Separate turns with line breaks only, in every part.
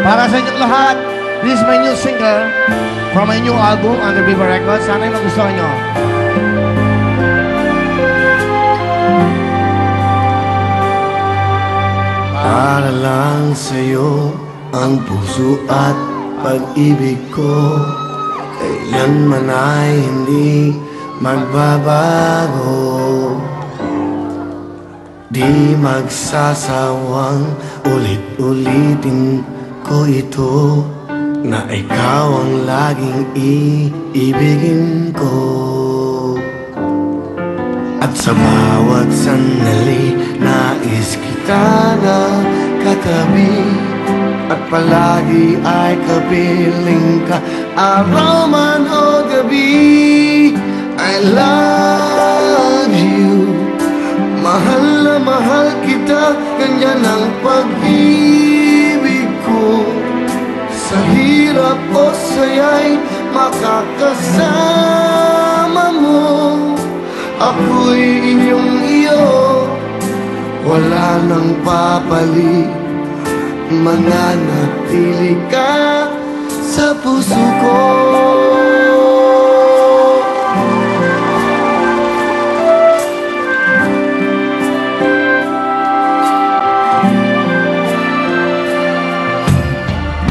Para sa inyong lahat, this is my new single from my new album under Viva Records. Sana yung nagustuhan nyo.
Para lang sa'yo ang puso at pag-ibig ko, kailanman ay hindi magbabago. Di magsasawang ulit-ulitin ko ito, na ikaw ang laging iibigin ko. At sa bawat sandali, nais kita na katabi, at palagi ay kapiling ka, araw man o gabi. I love you, mahal na mahal kita, ganyan ang pag-ibig ko. Sa hirap o saya'y makakasama mo, ako'y inyong iyo, wala nang papalit, mananatili ka sa puso ko.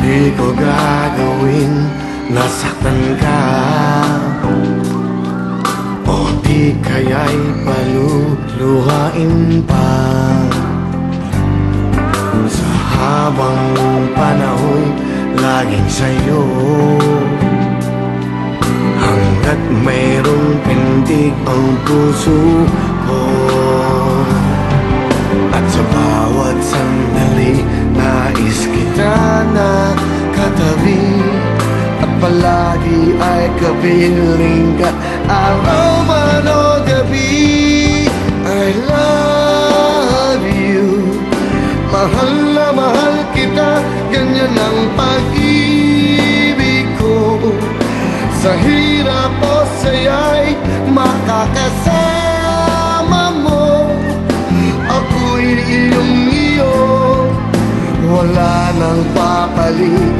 Di ko gagawin nasaktan ka, o di kaya'y paluluhain pa. Sa habang panahon, laging sa'yo, hanggat mayroong pintig ang puso ko. At sa bawat sandali, nais kita na katabi, at palagi ay kapiling ka, araw man o gabi. I love you, mahal na mahal kita, ganyan ang pag-ibig ko. Sa hirap o saya'y makakasama mo, ako'y iyong iyo, wala nang papalit,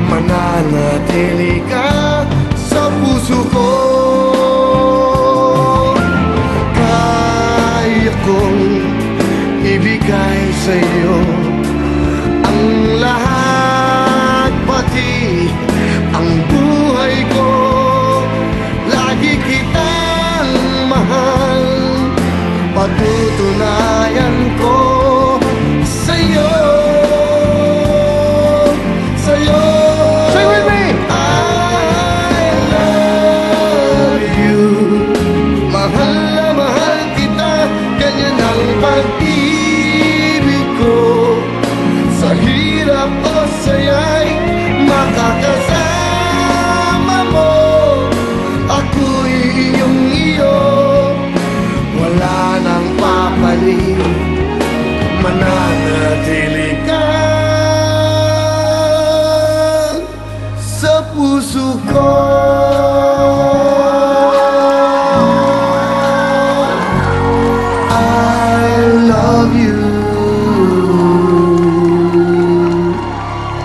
mananatili ka sa puso ko. Kaya kong ibigay sa'yo ang lahat, pati ang buhay ko. Lagi kitang mahal, patutunayan ko sa'yo. Pag-ibig ko, sa hirap o saya'y makakasama mo, ako'y iyong iyo, wala nang papalit, mananatili ka sa puso ko.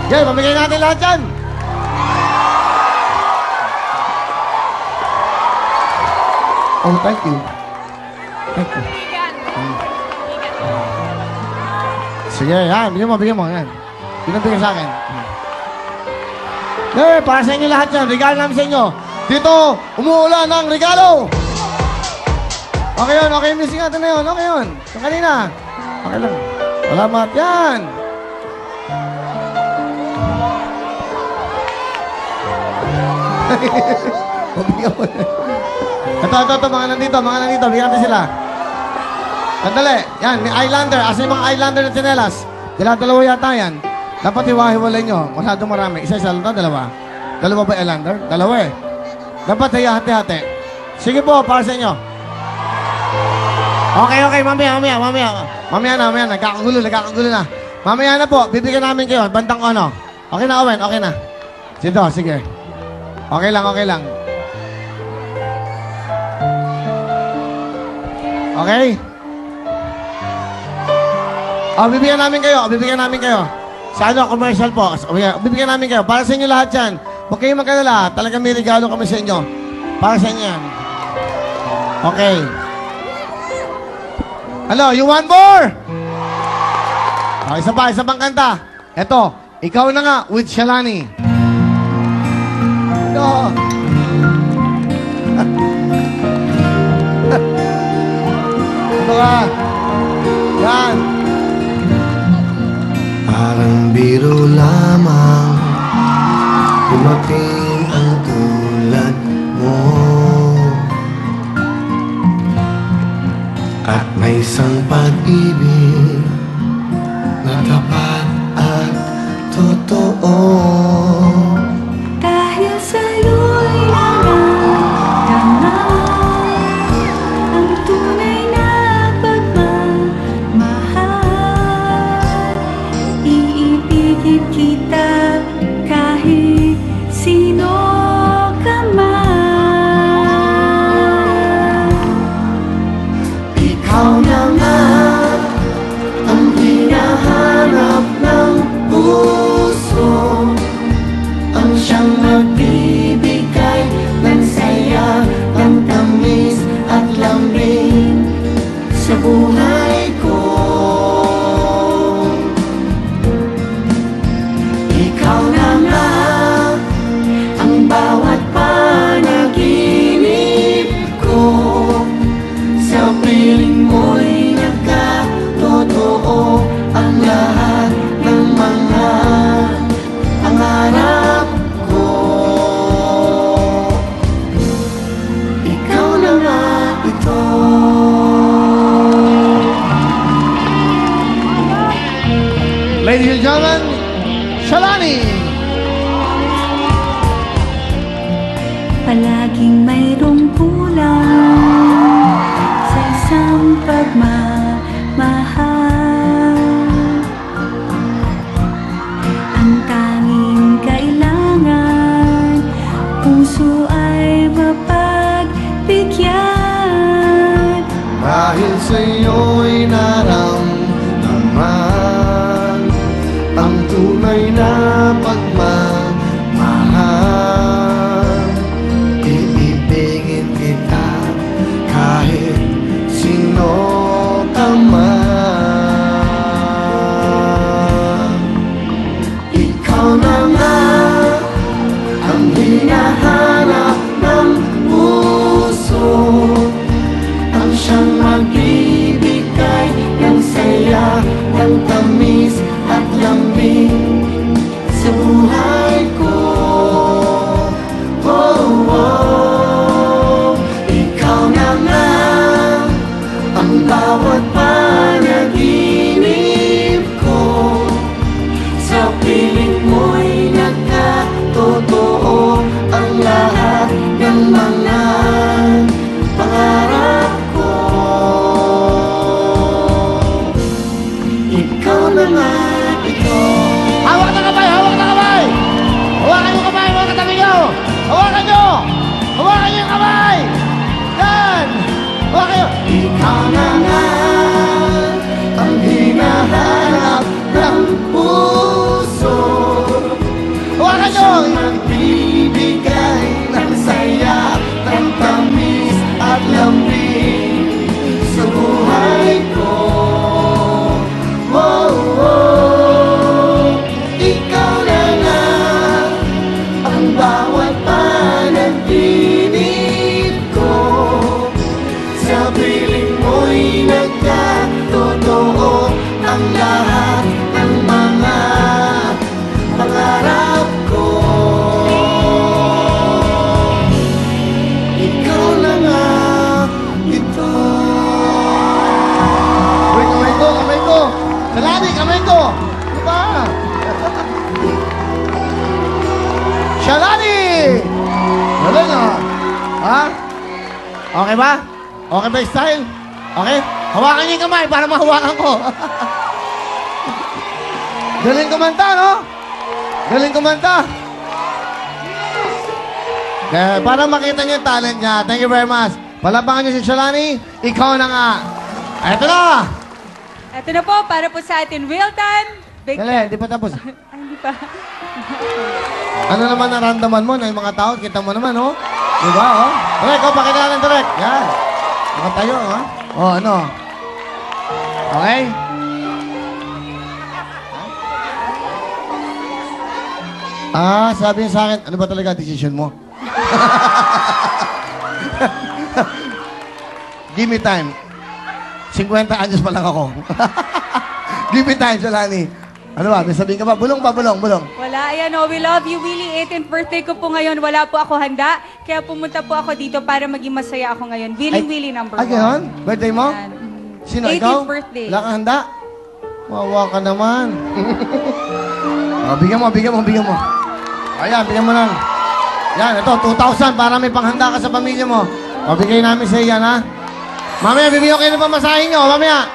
Okay, pamigay natin lahat yan. Oh, thank you. Thank you. Sige, yan. Bigyan mo. Yan. Pinabigay sa akin. Okay, para sa inyo lahat yan. Regalo namin sa inyo. Dito, umuulan ng regalo. Okay yun. Okay, missing natin na yun. Okay yun. Yung kanina. Okay lang. Salamat. Yan. Ito, mga nandito, bigyan natin sila. Sandali, yan, may eyeliner. Asa yung mga eyeliner na tsinelas? Dalawa yata yan. Dapat hiwa-hiwalay nyo, masyadong marami. Isa-isa lang, dalawa. Dalawa ba eyeliner? Dalawa eh. Dapat hati-hati. Sige po, para sa inyo. Okay, mamaya na, nagkakagulo na. Mamaya na po, bibigyan namin kayo, bandang ano. Okay na, Owen, okay na. Sige. Okay lang. Okay? Bibigyan namin kayo. Sa ano, commercial po. Bibigyan namin kayo. Para sa inyo lahat yan. Huwag kayong magkalala. Talagang may regalo kami sa inyo. Para sa inyo yan. Okay. Hello, you want more? Isa pang kanta. Eto, ikaw na nga with Shalani. Ito. Ito ka. Yan.
Parang biro lamang dumating ang tulad mo. At may isang pag-ibig na tapat at totoo.
Dahil sa'yo'y naramdaman ang tunay na pagmamahal. Iibigin kita kahit sino ka man.
Ikaw na nga ang hinahanap ng puso, ang siyang magbibigay ng saya, ng tamis at lambing sa buhay ko. Ikaw na nga ang bawat panaginip ko, sa piling mo'y nagkatotoo ang lahat ng mga pangarap ko. Ikaw na nga ito.
Ladies and gentlemen, Shalani.
Palaging mayroong kulang sa isang pagmamahal. Ang tanging kailangan, puso ay mapagbigyan.
Dahil sa'yo'y naramdaman ang tunay na pagmamahal. Iibigin kita kahit sino ka man. Ikaw na nga ang hinahanap ng puso, ang siyang magbibigay ng saya, ng tamis at lambing sa buhay ko. Oh, oh. Ikaw na nga ang bawat panaginip ko, sa piling mo'y nagkatotoo ang lahat ng mga pangarap ko. Ikaw na nga ito.
Hawak na kamay! Hawak na kamay! Hawakan yung kamay, mga katabi nyo! Hawakan nyo! Hawakan nyo yung kamay! Yan! Hawakan nyo!
Ikaw na nga ang hinahanap ng puso,
Hawakan nyo!
siyang nagbibigay ng saya, ng tamis at lambing sa buhay ko. Oh, oh. Ikaw na nga ang bawat panaginip ko, sa piling mo'y nagkatotoo ang lahat ng mga pangarap ko. Ikaw na nga ito.
Uy, kamay ko! Kamay ko! Shalani, kamay ko! Ano ba? Shalani! Wala na. Ha? Okay ba? Okay ba yung style? Okay? Hawakan niyo yung kamay para mahawakan ko. Galing kumanta, no? Galing kumanta. Para makita niyo yung talent niya. Thank you very much. Palabangan niyo si Shalani. Ikaw na nga. Eto na!
Ito na po, para po sa atin, Wilton
Big
Dali, hindi pa tapos.
Ay, hindi pa.
Ano naman naramdaman mo na yung mga tao? Kita mo naman, oh. Diba, oh? Direk, oh, pakilala ng direk. Yan. Nakatayo, ha? Oh, ano? Okay? Ah, sabi niya sa akin, ano ba talaga decision mo? Give me time. 50 anyos pa lang ako. Give me time, Solani. Ano ba? May sabihin ka ba? Bulong pa, bulong, bulong.
Wala, ayan o. We love you, Willie. 18th birthday ko po ngayon. Wala po ako handa. Kaya pumunta po ako dito para maging masaya ako ngayon. Willie number 1.
Ay, gano'n? Birthday mo?
Yan.
Sino,
18th
ikaw?
birthday.
Wala kang handa? Wawa ka naman. Oh, bigyan mo, bigyan mo, bigyan mo. Ayan, bigyan mo lang. Yan, ito, 2,000 para may panghanda ka sa pamilya mo. O, bigay namin sa iyan, ha? Mamaya, bibigyan kayo ng pamasahin nyo, mamaya.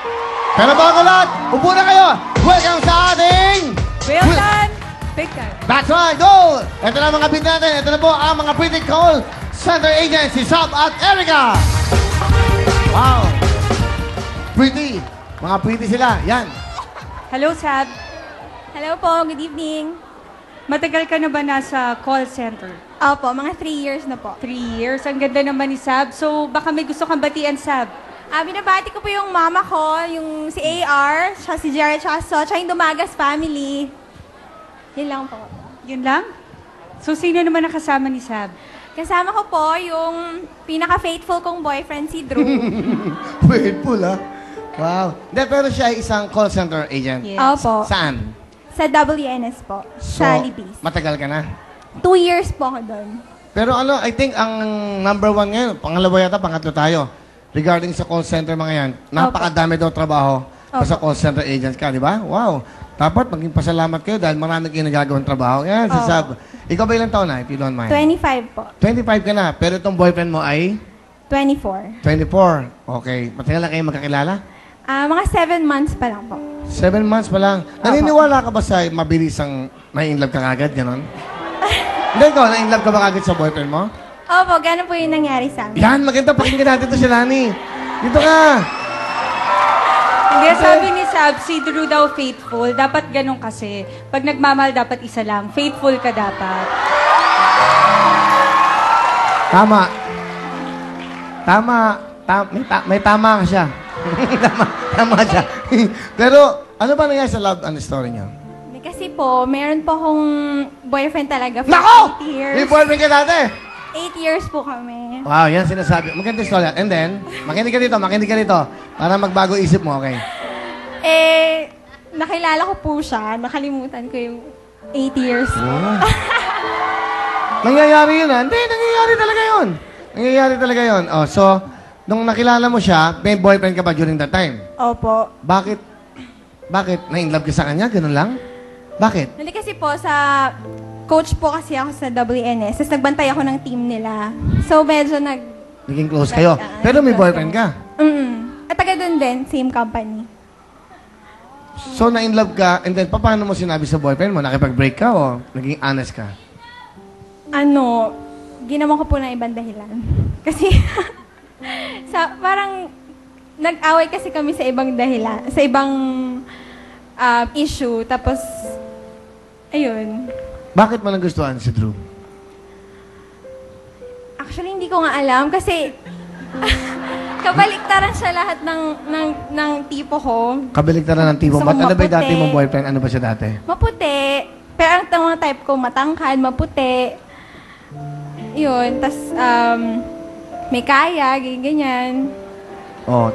Pero bago lahat, upo na kayo. Welcome sa ating...
Well done. Big time.
That's right, go! Ito na mga bid natin. Ito na po ang mga pretty call center agents, si Sab at Erica. Wow. Pretty. Mga pretty sila. Yan.
Hello, Sab.
Hello po, good evening.
Matagal ka na ba nasa call center?
Opo, mga 3 years na po.
3 years. Ang ganda naman ni Sab. So, baka may gusto kang batian, Sab.
Binabati ko po yung mama ko, yung si AR, siya si Jared, siya yung Dumagas family. Yun lang po.
Yun lang? So, sino naman nakasama ni Sab?
Kasama ko po yung pinaka-faithful kong boyfriend, si Drew.
Faithful, ha? Wow. Hindi, pero siya ay isang call center agent.
Yes.
Opo.
Saan?
Sa WNS po, sa Libis.
matagal ka na.
2 years po ako doon.
Pero ano, I think ang number 1 ngayon, pangalawa yata, pangatlo tayo. Regarding sa call center mga yan, napakadami daw trabaho sa call center agents ka, di ba? Wow. Dapat maging pasalamat kayo dahil marami kayo nagagawang trabaho. Yan, si Sab. Ikaw ba ilang taon na, if you don't mind?
25 po.
25 ka na, pero itong boyfriend mo ay
24.
24. Okay. Matagal na kayo magkakilala?
Mga 7 months pa lang po.
7 months pa lang. Naniniwala ka ba sa mabilisang may in love ka kagad, gano'n? Hindi ko, na-in love ka ba kagad sa boyfriend mo?
Opo, gano'n po yung nangyari sa amin.
Yan, maganda. Pakinggan natin ito si Lani. Dito ka.
Hindi, sabi ni Sab, si Drew daw faithful. Dapat ganun kasi. Pag nagmamahal, dapat isa lang. Faithful ka dapat.
Tama. Tama. May tama ka siya. tama siya. Pero, ano ba nangyari sa love and story niyo?
Kasi po, meron po akong boyfriend talaga for
Nako!
8 years.
May boyfriend ka dati.
8 years po kami.
Wow, yan sinasabi. Maganda story. And then, makinig ka dito. Para magbago isip mo, okay?
Nakilala ko po siya. Nakalimutan ko yung 8 years.
Oh. Nangyayari yun, ha? Hindi, nangyayari talaga yun. Oh, so, nung nakilala mo siya, may boyfriend ka ba during that time?
Opo.
Bakit? Na-in-love ka sa kanya? Ganun lang? Bakit?
Hindi kasi po sa... Coach po kasi ako sa WNS. Tapos nagbantay ako ng team nila. So, medyo
Naging close kayo. Pero may boyfriend ka.
At taga doon din, same company.
So, na-in-love ka, and then, paano mo sinabi sa boyfriend mo? Nakipag-break ka o naging honest ka?
Ginawa ko po ng ibang dahilan. Kasi, parang, nag-away kasi kami sa ibang dahilan, sa ibang issue. Tapos, ayun.
Bakit mo nagustuhan si Drew?
Actually, hindi ko nga alam kasi kabaliktaran siya lahat ng tipo ko.
Kabaliktaran ng tipo.
Gusto
Ba't
ko
ano ba yung
maputi.
dati mong boyfriend? Ano ba siya dati?
Maputi. Pero ang mga type ko, matangkad, maputi. Yun. Tas, may kaya, ganyan.
Oh,